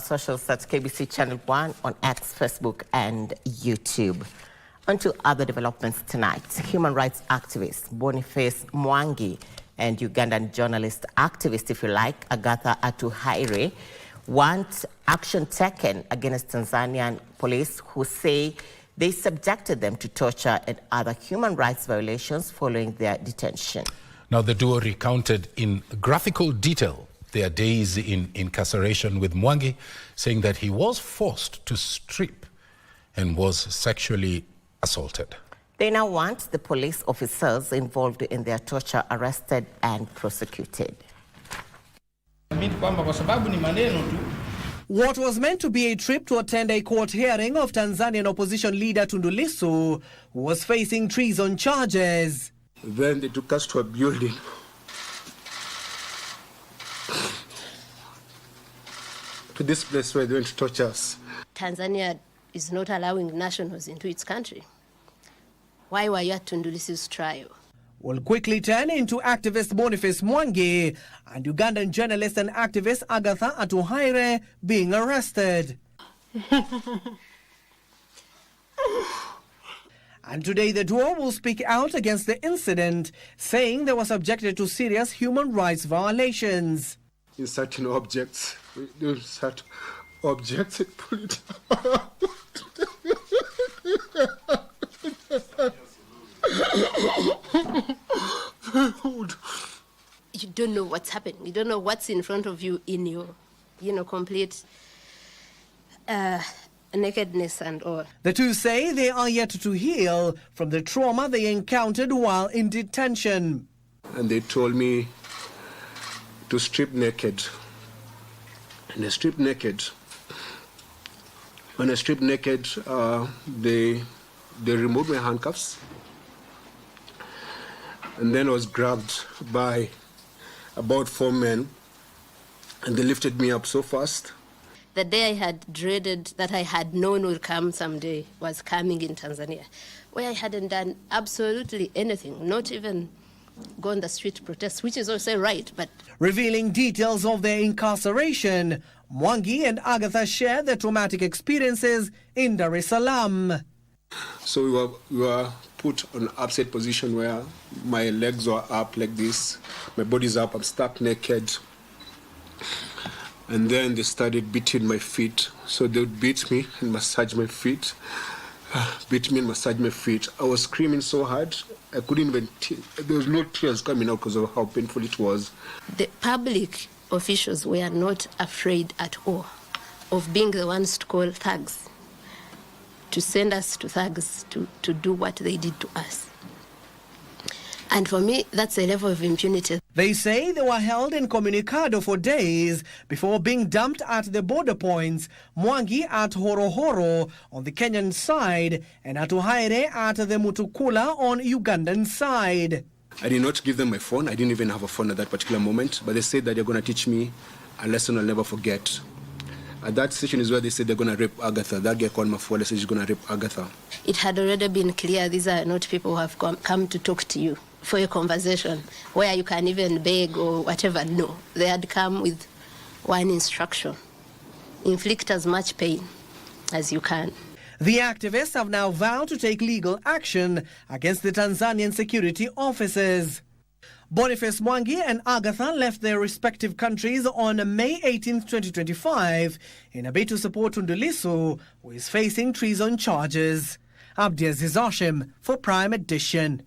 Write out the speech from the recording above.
Socials at KBC Channel 1 on X, Facebook and YouTube. On to other developments tonight. Human rights activist Boniface Mwangi and Ugandan journalist activist, if you like, Agather Atuhaire, want action taken against Tanzanian police who say they subjected them to torture and other human rights violations following their detention. Now, the duo recounted in graphical detail their days in incarceration, with Mwangi saying that he was forced to strip and was sexually assaulted. They now want the police officers involved in their torture arrested and prosecuted. What was meant to be a trip to attend a court hearing of Tanzanian opposition leader Tundu Lissu, who was facing treason charges. Then they took us to a building. To this place where they went to torture us. Tanzania is not allowing nationals into its country. Why were you at Tundu Lissu's trial? Will quickly turn into activist Boniface Mwangi and Ugandan journalist and activist Agather Atuhaire being arrested. And today the duo will speak out against the incident, saying they were subjected to serious human rights violations. In certain objects, we do certain objects and pull it You don't know what's happening. You don't know what's in front of you in your, complete nakedness and all. The two say they are yet to heal from the trauma they encountered while in detention. And they told me to strip naked. And I stripped naked. When I stripped naked, they removed my handcuffs. And then I was grabbed by about 4 men, and they lifted me up so fast. The day I had dreaded, that I had known would come someday, was coming in Tanzania, where I hadn't done absolutely anything, not even go on the street to protest, which is also right, but... Revealing details of their incarceration, Mwangi and Agatha shared their traumatic experiences in Dar es Salaam. So we were put on an upside position where my legs were up like this, my body's up, I'm stuck naked. And then they started beating my feet. So they would beat me and massage my feet. Beat me and massage my feet. I was screaming so hard, I couldn't even, there was no tears coming out because of how painful it was. The public officials were not afraid at all of being the ones to call thugs, to send us to thugs to do what they did to us. And for me, that's a level of impunity. They say they were held incommunicado for days before being dumped at the border points, Mwangi at Horohoro on the Kenyan side and Atuhaire at the Mutukula on Ugandan side. I did not give them my phone. I didn't even have a phone at that particular moment, but they said that they're going to teach me a lesson I'll never forget. At that session is where they said they're going to rape Agatha. That guy called my phone and said she's going to rape Agatha. It had already been clear these are not people who have come to talk to you for a conversation where you can even beg or whatever. No, they had come with one instruction: inflict as much pain as you can. The activists have now vowed to take legal action against the Tanzanian security officers. Boniface Mwangi and Agatha left their respective countries on May 18, 2025 in a bid to support Tundu Lissu, who is facing treason charges. Abdiaziz Hashim for Prime Edition.